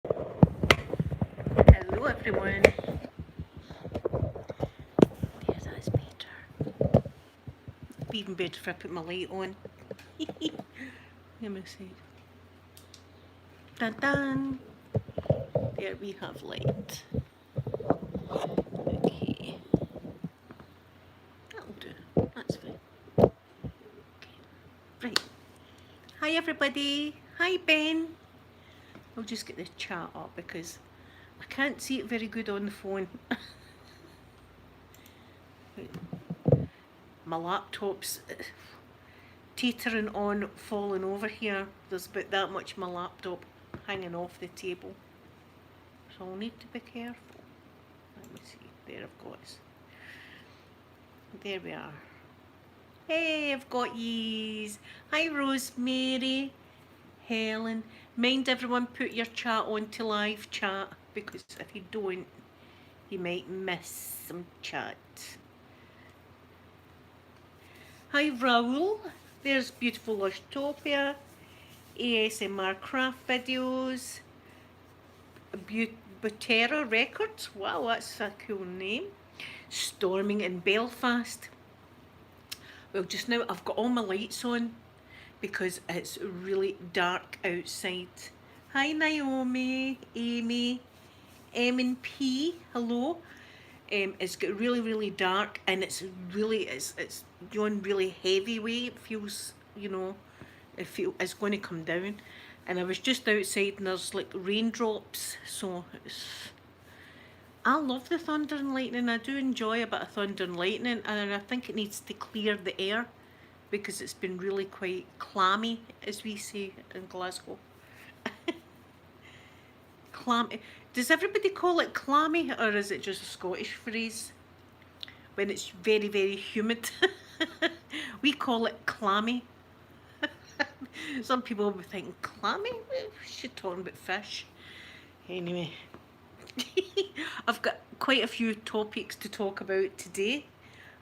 Hello everyone. There's that's better. It'd be even better if I put my light on. Let me see. Dun dun. There we have light. Okay. That'll do. That's fine. Okay. Right. Hi everybody. Hi Ben. I'll just get the chat up because I can't see it very good on the phone. My laptop's teetering on, falling over here. There's about that much of my laptop hanging off the table. So I'll need to be careful. Let me see. There I've got it. There we are. Hey, I've got yees. Hi Rosemary. Helen. Mind everyone put your chat on to live chat because if you don't, you might miss some chat. Hi Raoul. There's beautiful Lushtopia. ASMR craft videos. Butera Records. Wow, that's a cool name. Storming in Belfast. Well, just now I've got all my lights on because it's really dark outside. Hi Naomi, Amy, M&P, hello. It's got really dark and it's going really heavyweight. It feels, it's going to come down. And I was just outside and there's like raindrops, so I love the thunder and lightning. I do enjoy a bit of thunder and lightning, and I think it needs to clear the air because it's been really quite clammy, as we say in Glasgow. Clammy. Does everybody call it clammy, or is it just a Scottish phrase? When it's very humid. We call it clammy. Some people will be thinking, clammy? She's talking about fish. Anyway. I've got quite a few topics to talk about today.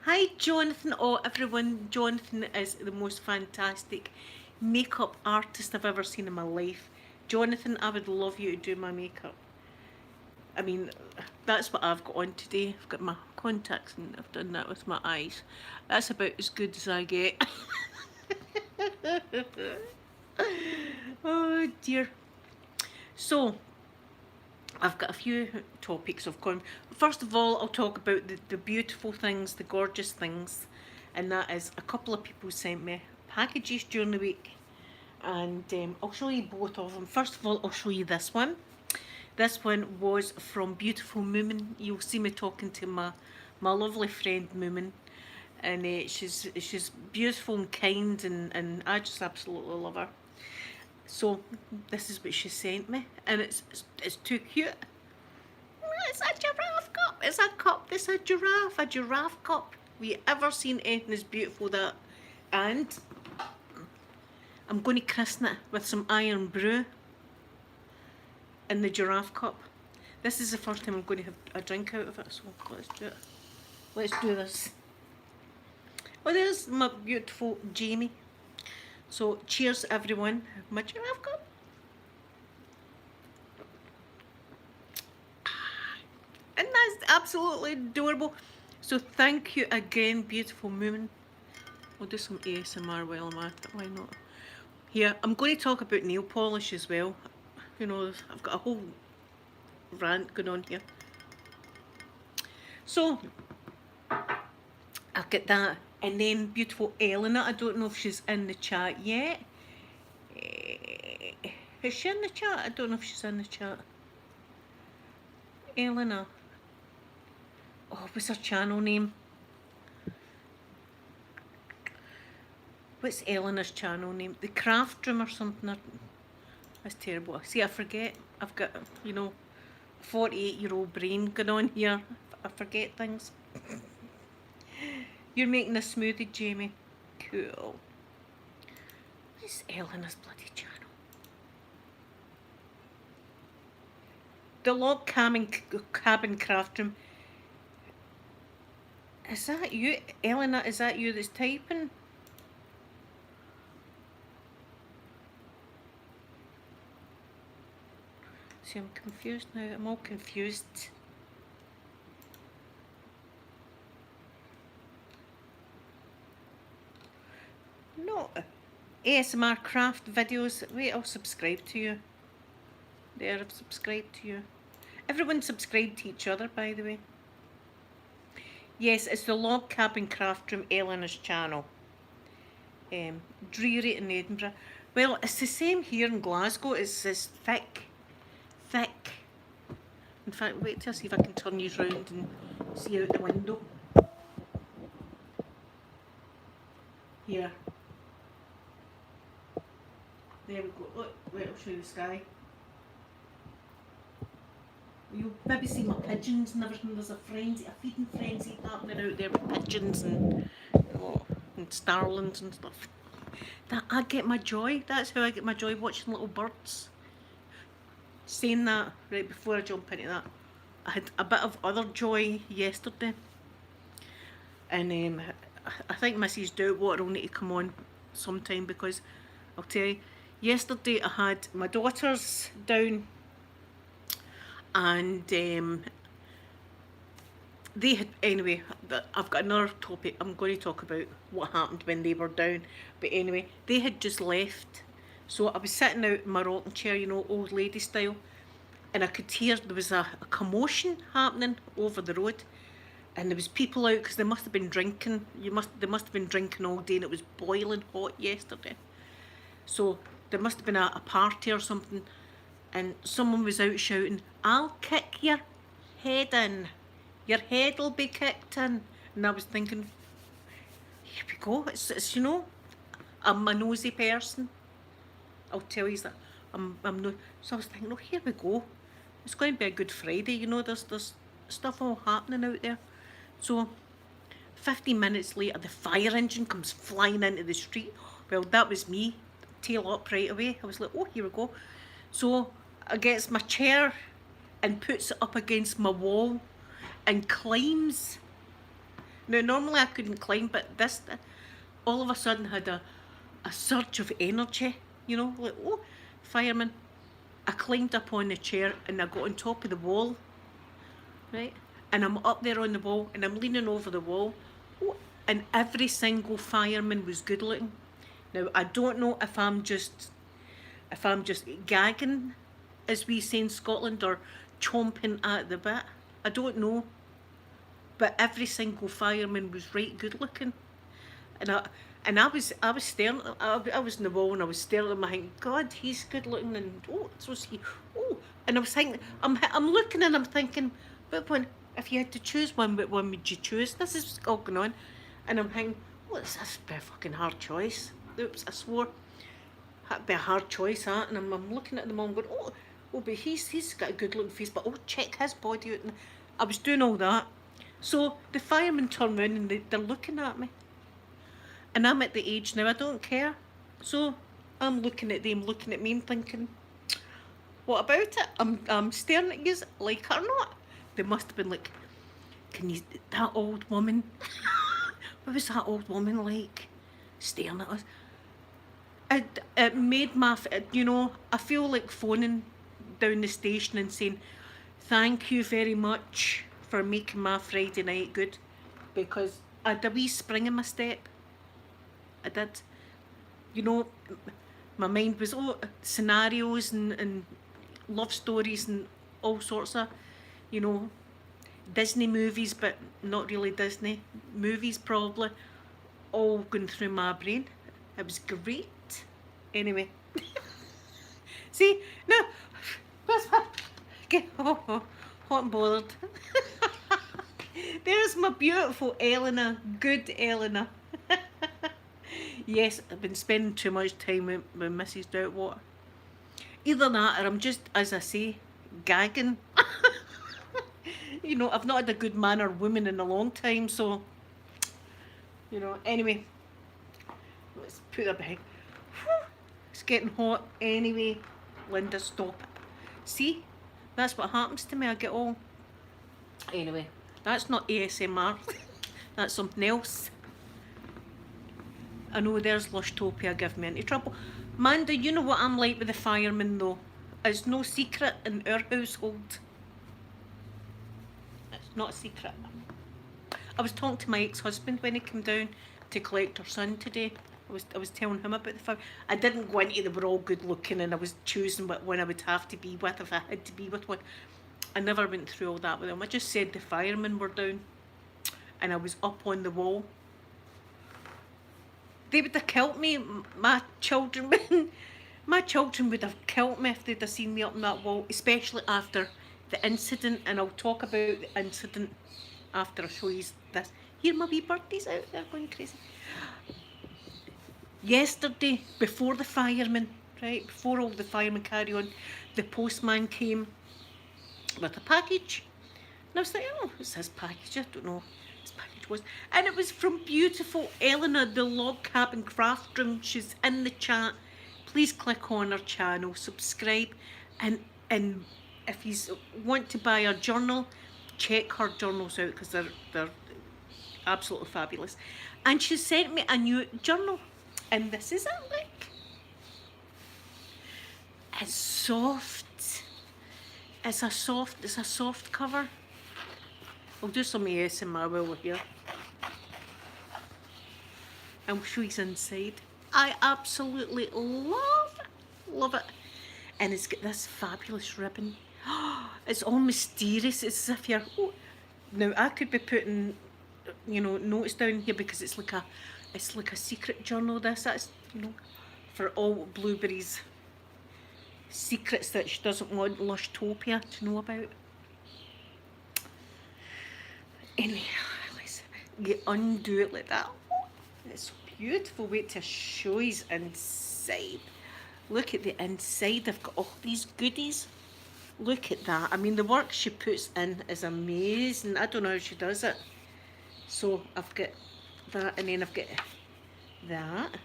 Hi Jonathan. Oh everyone, Jonathan is the most fantastic makeup artist I've ever seen in my life. Jonathan, I would love you to do my makeup. I mean, that's what I've got on today. I've got my contacts and I've done that with my eyes. That's about as good as I get. Oh dear. So, I've got a few topics of course. First of all, I'll talk about the beautiful things, the gorgeous things, and that is a couple of people sent me packages during the week, and I'll show you both of them. First of all, I'll show you this one. This one was from Beautiful Moomin. You'll see me talking to my lovely friend Moomin, and she's beautiful and kind, and I just absolutely love her. So this is what she sent me, and it's too cute. It's a giraffe cup. It's a cup. It's a giraffe cup. Have you ever seen anything as beautiful that? And I'm going to christen it with some iron brew in the giraffe cup. This is the first time I'm going to have a drink out of it, so let's do it. Let's do this. Oh, there's my beautiful Jamie. So cheers everyone. My giraffe cup. And that's absolutely adorable. So thank you again, beautiful Moomin. We'll do some ASMR while I'm at it, why not? Here, I'm going to talk about nail polish as well. You know, I've got a whole rant going on here. So, I'll get that. And then beautiful Eleanor, I don't know if she's in the chat yet. Is she in the chat? I don't know if she's in the chat. Eleanor. Oh, what's her channel name? What's Eleanor's channel name? The Craft Room or something? That's terrible. See, I forget. I've got, 48-year-old brain going on here. I forget things. You're making a smoothie, Jamie. Cool. What's Eleanor's bloody channel? The Log Cabin Craft Room. Is that you? Eleanor, is that you that's typing? See, I'm confused now. I'm all confused. No. ASMR craft videos. Wait, I'll subscribe to you. There, I've subscribed to you. Everyone subscribe to each other, by the way. Yes, it's the Log Cabin Craft Room, Eleanor's channel. Dreary in Edinburgh. Well, it's the same here in Glasgow. It's this thick. In fact, wait till I see if I can turn you round and see out the window. Here. There we go. Look, wait, I'll show you the sky. You'll maybe see my pigeons and everything. There's a feeding frenzy happening out there with pigeons and starlings and stuff. That I get my joy. That's how I get my joy, watching little birds. Saying that, right before I jump into that, I had a bit of other joy yesterday. And I think Mrs. Doubtwater will need to come on sometime, because I'll tell you, yesterday I had my daughters down, and they had, anyway, I've got another topic. I'm going to talk about what happened when they were down. But anyway, they had just left. So I was sitting out in my rocking chair, you know, old lady style, and I could hear there was a commotion happening over the road. And there was people out, because they must have been drinking. They must have been drinking all day, and it was boiling hot yesterday. So there must have been a party or something, and someone was out shouting, "I'll kick your head in. Your head'll be kicked in." And I was thinking, here we go. It's you know, I'm a nosy person. I'll tell you that. I'm no. So I was thinking, oh, here we go. It's going to be a good Friday. You know, there's stuff all happening out there. So 15 minutes later, the fire engine comes flying into the street. Well, that was me. Tail up right away. I was like, oh, here we go. So I gets my chair and puts it up against my wall and climbs. Now, normally I couldn't climb, but this all of a sudden had a surge of energy, you know, like, oh, fireman. I climbed up on the chair and I got on top of the wall, right? And I'm up there on the wall and I'm leaning over the wall. Oh, and every single fireman was good looking. Now, I don't know if I'm just gagging, as we say in Scotland, or chomping at the bit. I don't know. But every single fireman was right good looking. And I was staring, I was in the wall and I was staring at him. I think, God, he's good looking, and oh, so is he. Oh, and I was thinking, I'm looking and I'm thinking, but when, if you had to choose one, what one would you choose? This is what's all going on. And I'm thinking, oh, this is a fucking hard choice. Oops, I swore. That'd be a hard choice, huh? And I'm looking at them all and going, oh, but he's got a good looking face, but oh, check his body out. And I was doing all that. So the firemen turn around and they're looking at me. And I'm at the age now, I don't care. So I'm looking at them, looking at me and thinking, what about it? I'm staring at you, like it or not. They must have been like, that old woman, what was that old woman like, staring at us? It made my, you know, I feel like phoning down the station and saying, thank you very much for making my Friday night good, because I had a wee spring in my step. I did. You know, my mind was, scenarios and love stories and all sorts of, you know, Disney movies, but not really Disney movies probably, all going through my brain. It was great. Anyway. See, now, get hot and bothered. There's my beautiful Eleanor, good Eleanor. Yes, I've been spending too much time with Mrs. Doubtwater. Either that or I'm just, as I say, gagging. You know, I've not had a good man or woman in a long time, so, you know, anyway. Let's put that behind. It's getting hot anyway. Linda, stop it. See? That's what happens to me. I get all... Anyway, that's not ASMR. That's something else. I know there's Lushtopia giving me into trouble. Manda, you know what I'm like with the firemen though. is no secret in our household. It's not a secret. I was talking to my ex-husband when he came down to collect our son today. I was telling him about the fire. I didn't go into they were all good looking and I was choosing what one I would have to be with if I had to be with one. I never went through all that with him. I just said the firemen were down and I was up on the wall. They would have killed me. My children my children would have killed me if they'd have seen me up on that wall, especially after the incident, and I'll talk about the incident after I show you this. Here my wee birdies out there going crazy. Yesterday, before the firemen, right, before all the firemen carry on, the postman came with a package. And I was like, oh, what's his package? I don't know what his package was. And it was from beautiful Eleanor, the Log Cabin Craft Room. She's in the chat. Please click on her channel, subscribe, and if you want to buy her journal, check her journals out because they're absolutely fabulous. And she sent me a new journal, and this is it. Look, it's soft. It's a soft cover. I'll do some ASMR while we're here. I'll show you inside. I absolutely love it. And it's got this fabulous ribbon. It's all mysterious. It's as if you're... Oh. Now, I could be putting, you know, notes down here because it's like a secret journal, this. That's, you know, for all Blueberry's secrets that she doesn't want Lushtopia to know about. Anyway, let's undo it like that. It's beautiful. Wait to show you inside. Look at the inside. I've got all these goodies. Look at that. I mean, the work she puts in is amazing. I don't know how she does it. So I've got that, and then I've got that,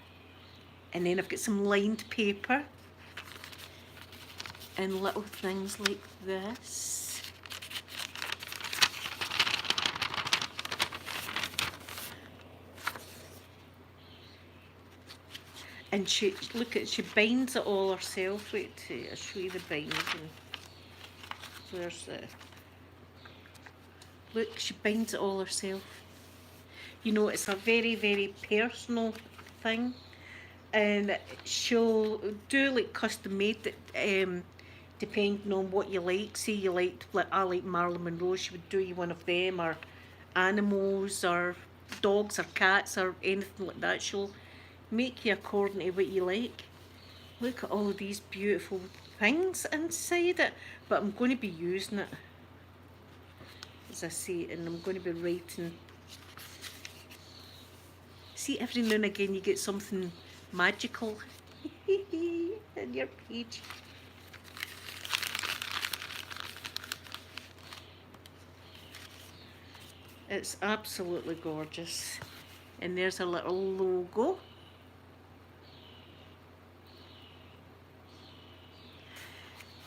and then I've got some lined paper and little things like this. And she, look at, she binds it all herself. Wait, I'll show you the binding. Where's the... Look, she binds it all herself. You know, it's a very, very personal thing. And she'll do like custom made, depending on what you like. Say you like I like Marilyn Monroe, she would do you one of them, or animals, or dogs, or cats, or anything like that. She'll make you according to what you like. Look at all of these beautiful things inside it, but I'm going to be using it, as I say, and I'm going to be writing. See, every now and again you get something magical in your page. It's absolutely gorgeous. And there's a little logo.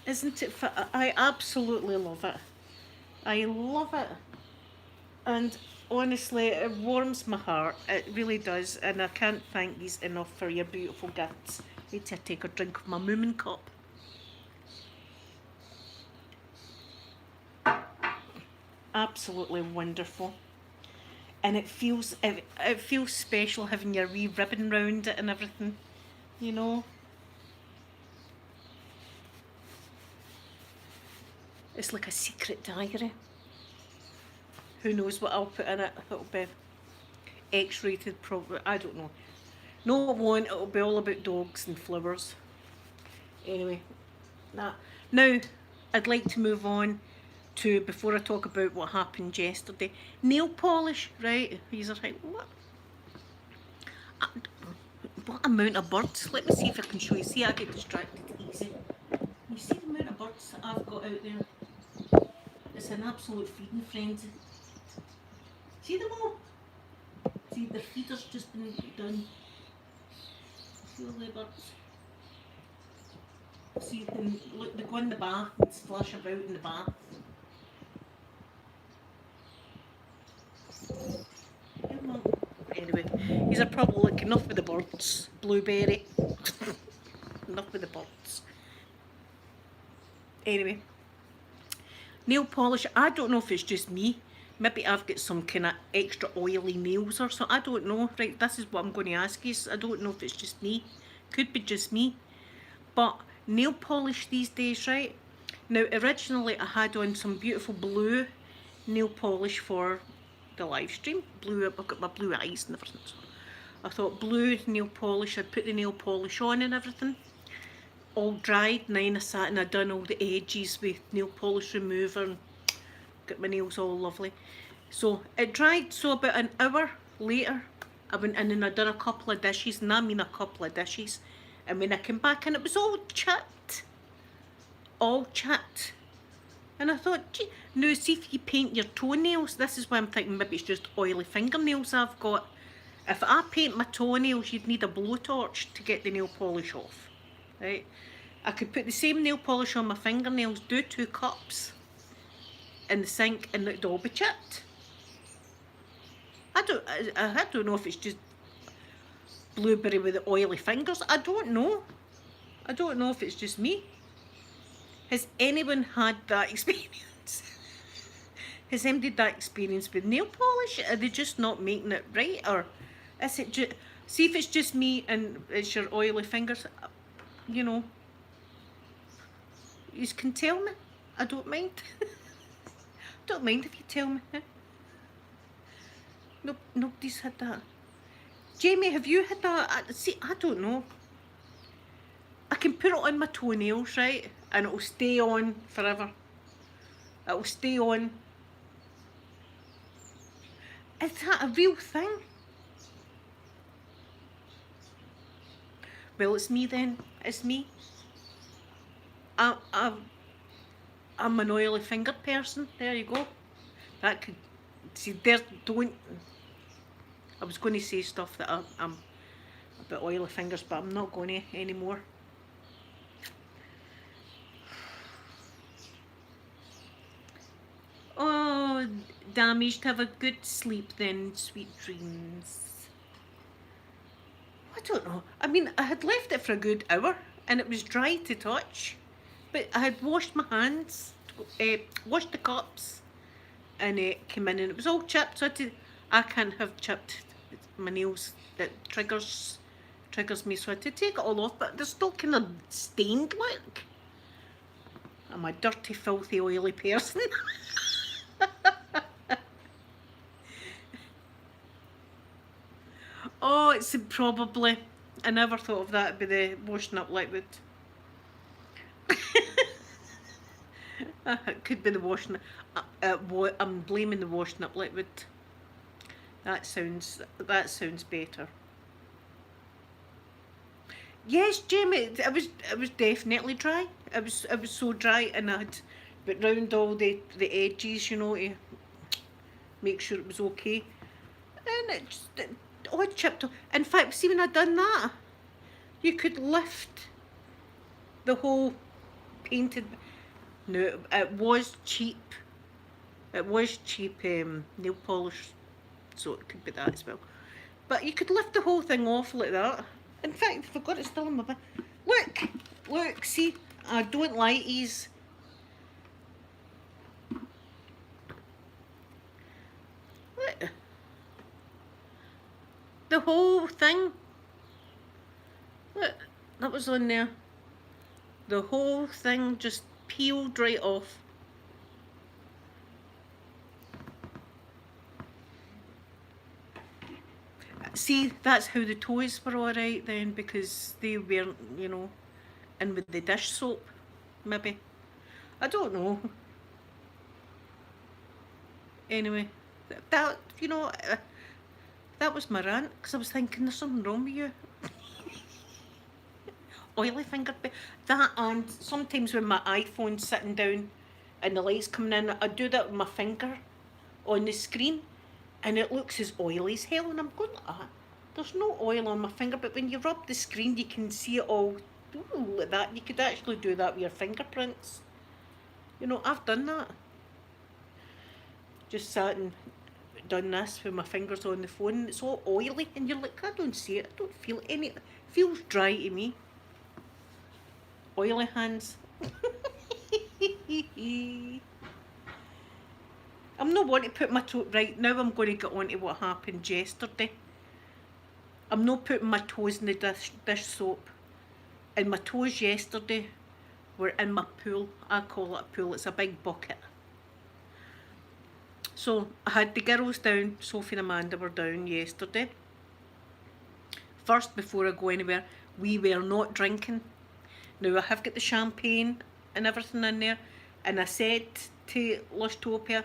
Isn't it? I absolutely love it. I love it. And honestly, it warms my heart. It really does. And I can't thank you enough for your beautiful gifts. Wait till I take a drink of my Moomin cup. Absolutely wonderful. And it feels special having your wee ribbon round it and everything, you know. It's like a secret diary. Who knows what I'll put in it? It'll be X-rated, probably. I don't know. No, it won't. It'll be all about dogs and flowers. Anyway, that. Now, I'd like to move on to, before I talk about what happened yesterday, nail polish, right? He's like, what amount of birds? Let me see if I can show you. See, I get distracted easy. You see the amount of birds that I've got out there? It's an absolute feeding frenzy. See them all? See, their feeder's just been done. See all the birds? See, look, they go in the bath and splash about in the bath. Anyway, these are probably like enough with the birds. Blueberry. Enough with the birds. Anyway, nail polish, I don't know if it's just me. Maybe I've got some kind of extra oily nails or something. I don't know. Right, this is what I'm going to ask you. I don't know if it's just me. Could be just me. But nail polish these days, right? Now, originally I had on some beautiful blue nail polish for the live stream. Blue, I've got my blue eyes and everything. So I thought blue nail polish, I'd put the nail polish on and everything. All dried, and then I sat and I done all the edges with nail polish remover and got my nails all lovely. So it dried, so about an hour later I went in and I done a couple of dishes, and I mean a couple of dishes. And when I came back and it was all chipped. All chipped. And I thought, gee, now see if you paint your toenails. This is why I'm thinking maybe it's just oily fingernails I've got. If I paint my toenails, you'd need a blowtorch to get the nail polish off. Right? I could put the same nail polish on my fingernails, do 2 cups in the sink, and it'd all be chipped. I don't know if it's just blueberry with the oily fingers. I don't know. I don't know if it's just me. Has anyone had that experience? Has anybody had that experience with nail polish? Are they just not making it right? Or is it just... See if it's just me and it's your oily fingers. You know. You can tell me. I don't mind. Don't mind if you tell me. Nope, nobody's had that. Jamie, have you had that? See, I don't know. I can put it on my toenails, right? And it'll stay on forever. It'll stay on. Is that a real thing? Well, it's me then. It's me. I'm an oily fingered person. There you go. That could... See, there, don't... I was going to say stuff that I'm a bit oily fingers, but I'm not going to anymore. Oh, damaged. Have a good sleep then. Sweet dreams. I don't know. I mean, I had left it for a good hour and it was dry to touch. But I had washed my hands, washed the cups, and came in and it was all chipped. So I can't have chipped my nails. That triggers me. So I had to take it all off, but they're still kind of stained, look. I'm a dirty, filthy, oily person. Oh, it's probably... I never thought of that with the washing up liquid. It could be the washing... I'm blaming the washing up liquid. That sounds better. Yes, Jamie, it was definitely dry. It was so dry, and I had put round all the edges, you know, to make sure it was okay. And it just all chipped off. In fact, see, when I done that, you could lift the whole painted... No, it was cheap. It was cheap nail polish, so it could be that as well. But you could lift the whole thing off like that. In fact, I forgot it's still in my bag. Look, see, I don't like these. Look. The whole thing. Look, that was on there. The whole thing just peeled right off. See, that's how the toes were alright then, because they weren't, you know, in with the dish soap, maybe. I don't know. Anyway, that, you know, that was my rant, because I was thinking there's something wrong with you. Oily finger. That, and sometimes when my iPhone's sitting down and the light's coming in, I do that with my finger on the screen. And it looks as oily as hell, and I'm going, there's no oil on my finger, but when you rub the screen, you can see it all like that. You could actually do that with your fingerprints. You know, I've done that. Just sat and done this with my fingers on the phone, and it's all oily, and you're like, I don't see it, I don't feel any, it feels dry to me. Oily hands. I'm not wanting to put my toe... Right, now I'm going to get on to what happened yesterday. I'm not putting my toes in the dish soap. And my toes yesterday were in my pool. I call it a pool, it's a big bucket. So I had the girls down, Sophie and Amanda were down yesterday. First, before I go anywhere, we were not drinking. Now I have got the champagne and everything in there, and I said to Lushtopia,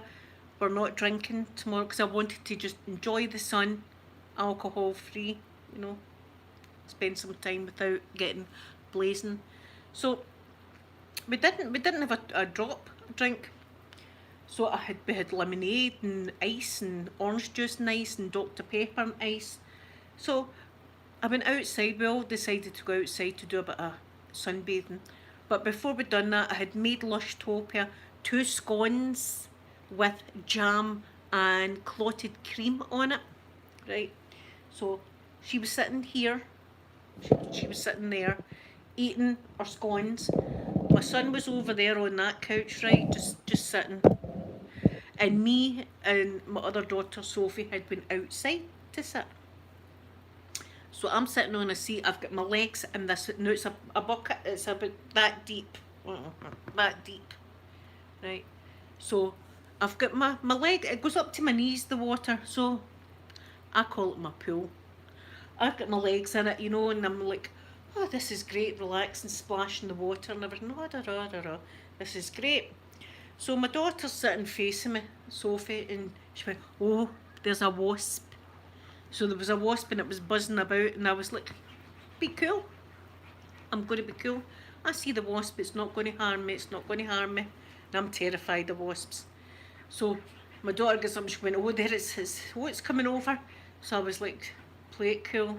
we're not drinking tomorrow because I wanted to just enjoy the sun, alcohol free, you know, spend some time without getting blazing. So we didn't have a drop drink. So we had lemonade and ice and orange juice and ice and Dr. Pepper and ice. So I went outside. We all decided to go outside to do a bit of sunbathing. But before we done that, I had made Lushtopia 2 scones with jam and clotted cream on it. Right. So she was sitting here. She was sitting there eating her scones. My son was over there on that couch, right, just sitting. And me and my other daughter Sophie had been outside to sit. So I'm sitting on a seat, I've got my legs in this, now it's a bucket, it's about that deep, right? So I've got my leg, it goes up to my knees, the water, so I call it my pool. I've got my legs in it, you know, and I'm like, oh, this is great, relaxing, splashing the water and everything, this is great. So my daughter's sitting facing me, Sophie, and she went, oh, there's a wasp. So there was a wasp and it was buzzing about, and I was like, be cool. I'm going to be cool. I see the wasp, it's not going to harm me, it's not going to harm me. And I'm terrified of wasps. So my daughter gets up and she went, oh, there it is, oh, it's coming over. So I was like, play it cool,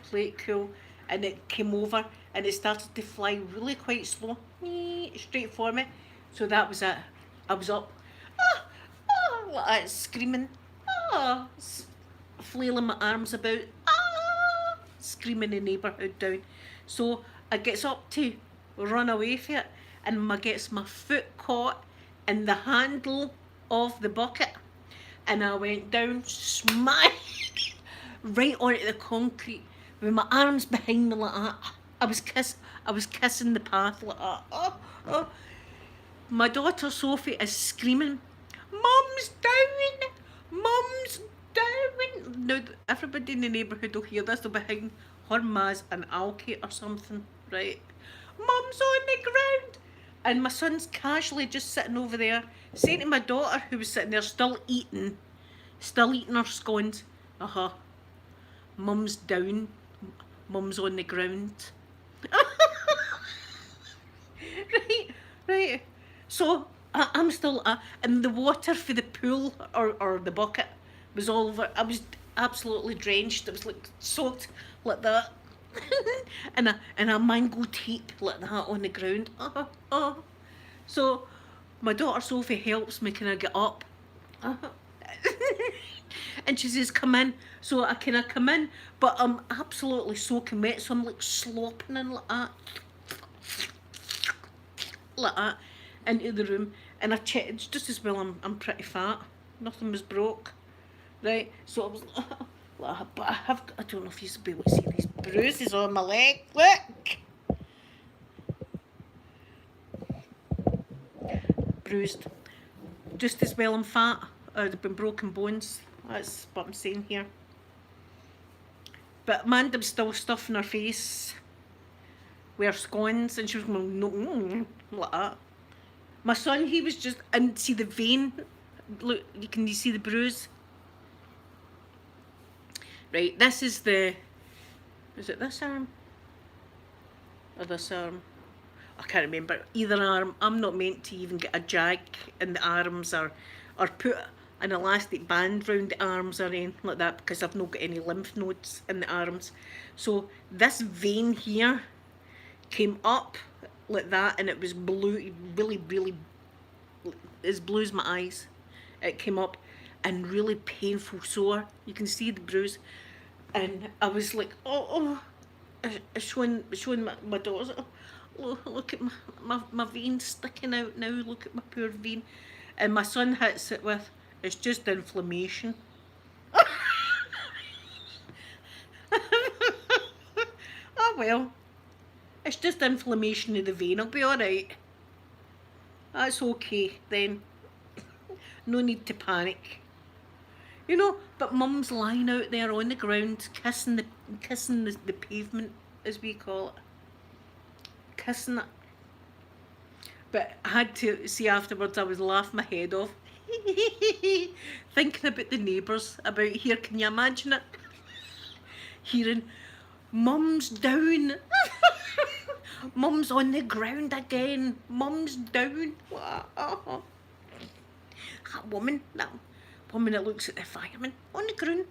play it cool. And it came over and it started to fly really quite slow, straight for me. So that was it. I was up, like that, screaming, flailing my arms about, screaming the neighbourhood down. So I gets up to run away from it, and I gets my foot caught in the handle of the bucket, and I went down, smash, right onto the concrete with my arms behind me like that. I was kissing the path like that. My daughter Sophie is screaming, Mum's down! Mum's down! Now everybody in the neighbourhood will hear this, they'll be thinking her ma's an alky or something, right? Mum's on the ground! And my son's casually just sitting over there, saying to my daughter, who was sitting there still eating her scones, Mum's down, Mum's on the ground. Right. So I'm still, and the water for the pool or the bucket was all over. I was absolutely drenched. It was like soaked like that, and a mango tape like that on the ground. So my daughter Sophie helps me kind of get up, and she says, "Come in." So I kind of come in, but I'm absolutely soaking wet. So I'm like slopping in like that, into the room, and I checked. It's just as well I'm pretty fat. Nothing was broke, right? So I was like, but I don't know if you'll be able to see these bruises on my leg. Look, bruised. Just as well I'm fat. I'd have been broken bones. That's what I'm saying here. But Amanda was still stuffing her face with her scones, and she was going, no, like that. My son, he was just, and see the vein, look, can you see the bruise? Right, this is it this arm? Or this arm? I can't remember, either arm. I'm not meant to even get a jag in the arms or put an elastic band round the arms or anything like that, because I've not got any lymph nodes in the arms. So this vein here came up like that, and it was blue, really as blue as my eyes. It came up and really painful sore. You can see the bruise, and I was like, it's showing my daughter. Look at my vein sticking out now. Look at my poor vein. And my son hits it with, it's just inflammation. Oh well, it's just inflammation of the vein. I'll be alright. That's okay then. No need to panic. You know, but Mum's lying out there on the ground, kissing the pavement, as we call it. Kissing it. But I had to see afterwards, I was laughing my head off. Thinking about the neighbours about here, can you imagine it? Hearing, Mum's down. Mum's on the ground again. Mum's down. That woman that looks at the fireman on the ground.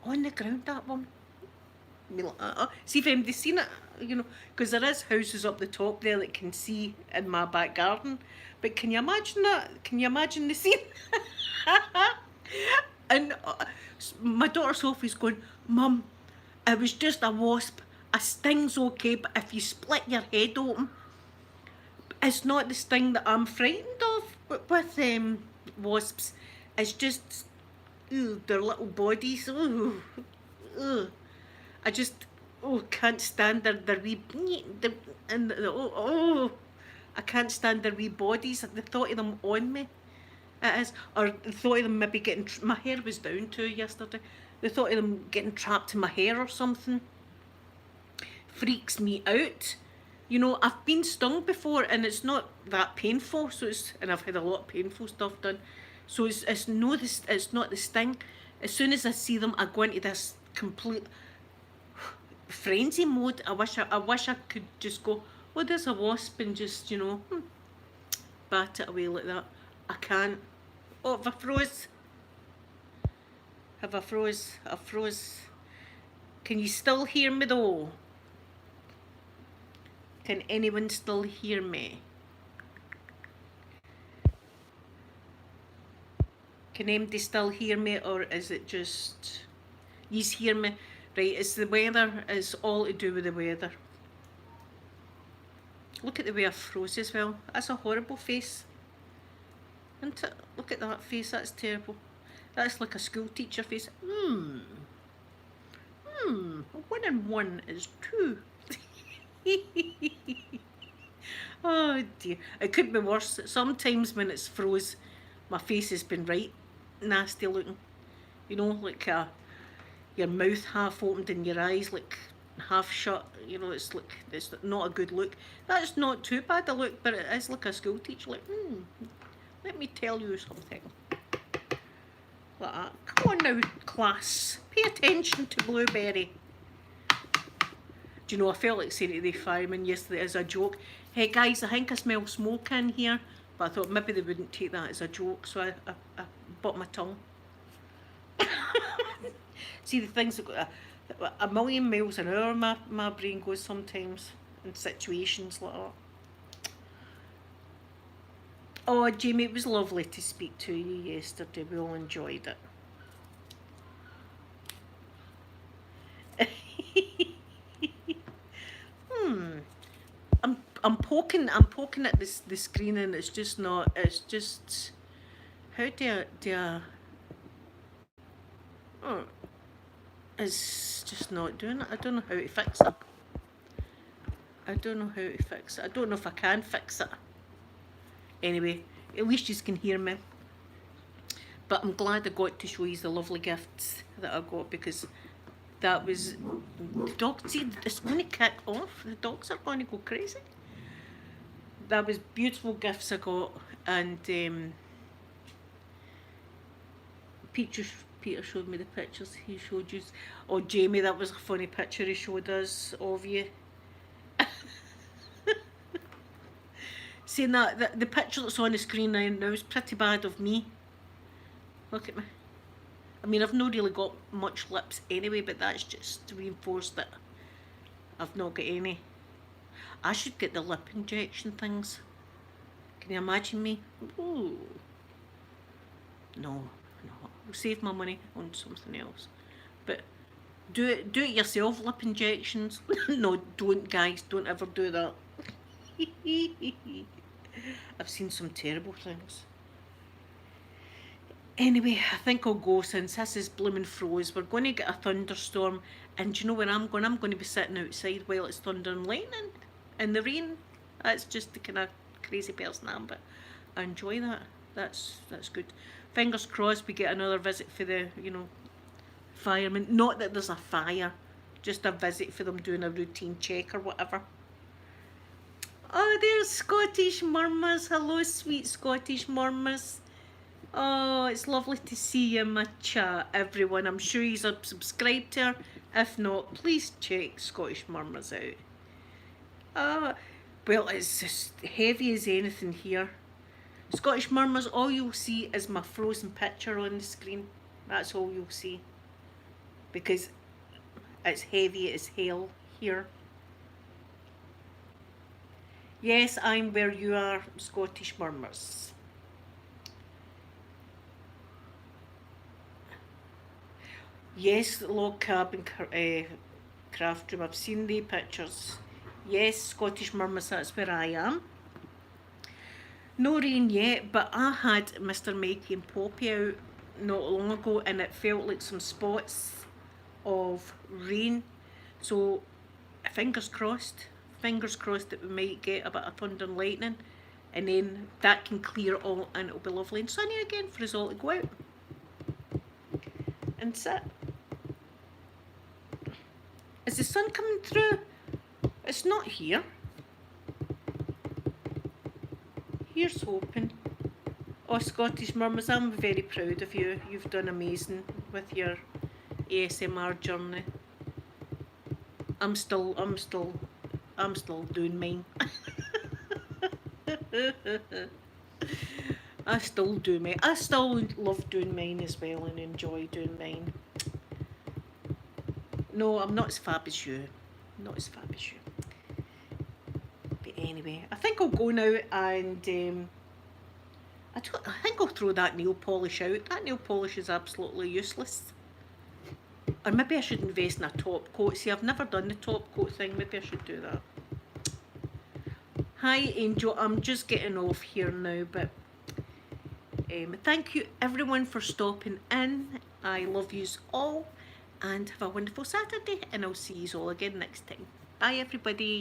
On the ground, that woman. See if anybody's seen it, you know, because there is houses up the top there that can see in my back garden. But can you imagine that? Can you imagine the scene? And my daughter Sophie's going, Mum, it was just a wasp. A sting's okay, but if you split your head open, it's not the sting that I'm frightened of with wasps. It's just their little bodies. I just can't stand their wee I can't stand their wee bodies. The thought of them on me, it is, or the thought of them maybe getting my hair was down too yesterday. The thought of them getting trapped in my hair or something freaks me out. You know, I've been stung before and it's not that painful. And I've had a lot of painful stuff done. So it's not the sting. As soon as I see them, I go into this complete frenzy mode. I wish I could just go, oh, there's a wasp, and just, you know, bat it away like that. I can't. Oh, have I froze? Have I froze? I froze. Can you still hear me though? Can anyone still hear me? Can anybody still hear me, or is it just you hear me? Right, it's the weather. It's all to do with the weather. Look at the way I froze as well. That's a horrible face. Isn't it? Look at that face. That's terrible. That's like a school teacher face. 1 and 1 is 2. Oh dear. It could be worse. Sometimes when it's froze, my face has been right nasty looking. You know, like your mouth half opened and your eyes like half shut. You know, it's not a good look. That's not too bad a look, but it is like a school teacher. Like, let me tell you something. Like that. Come on now, class. Pay attention to Blueberry. Do you know, I felt like saying to the fireman yesterday as a joke, hey guys, I think I smell smoke in here. But I thought maybe they wouldn't take that as a joke, so I bit my tongue. See, the things that go a million miles an hour, my brain goes sometimes in situations like that. Oh, Jamie, it was lovely to speak to you yesterday. We all enjoyed it. I'm poking at the screen and it's just not. It's just how do I? Oh, it's just not doing it. I don't know how to fix it. I don't know how to fix it. I don't know if I can fix it. Anyway, at least you can hear me. But I'm glad I got to show you the lovely gifts that I got, because that was the dog. See, it's going to kick off. The dogs are going to go crazy. That was beautiful gifts I got, and Peter showed me the pictures he showed you. Oh, Jamie, that was a funny picture he showed us of you. Saying that the picture that's on the screen now is pretty bad of me. Look at me. I mean, I've not really got much lips anyway, but that's just reinforced that I've not got any. I should get the lip injection things. Can you imagine me? Ooh. No. I'll save my money on something else. But Do it yourself, lip injections. No, don't, guys, don't ever do that. I've seen some terrible things. Anyway, I think I'll go since this is blooming froze. We're going to get a thunderstorm, and do you know where I'm going? I'm going to be sitting outside while it's thunder and lightning in the rain. That's just the kind of crazy person I am, but I enjoy that. That's good. Fingers crossed we get another visit for the firemen. Not that there's a fire, just a visit for them doing a routine check or whatever. Oh, there's Scottish Murmurs. Hello, sweet Scottish Murmurs. Oh, it's lovely to see you in my chat, everyone. I'm sure you're subscribed to her. If not, please check Scottish Murmurs out. Well, it's as heavy as anything here. Scottish Murmurs, all you'll see is my frozen picture on the screen. That's all you'll see. Because it's heavy as hell here. Yes, I'm where you are, Scottish Murmurs. Yes, log cabin craft room. I've seen the pictures. Yes, Scottish Murmurs, that's where I am. No rain yet, but I had Mr. Mikey and Poppy out not long ago, and it felt like some spots of rain. So fingers crossed that we might get a bit of thunder and lightning, and then that can clear all and it'll be lovely and sunny again for us all to go out and sit. Is the sun coming through? It's not here. Here's hoping. Oh, Scottish Murmurs, I'm very proud of you. You've done amazing with your ASMR journey. I'm still doing mine. I still do mine. I still love doing mine as well and enjoy doing mine. No, I'm not as fab as you. Not as fab as you. But anyway, I think I'll go now and I think I'll throw that nail polish out. That nail polish is absolutely useless. Or maybe I should invest in a top coat. See, I've never done the top coat thing. Maybe I should do that. Hi, Angel. I'm just getting off here now, but thank you everyone for stopping in. I love yous all, and have a wonderful Saturday, and I'll see yous all again next time. Bye, everybody.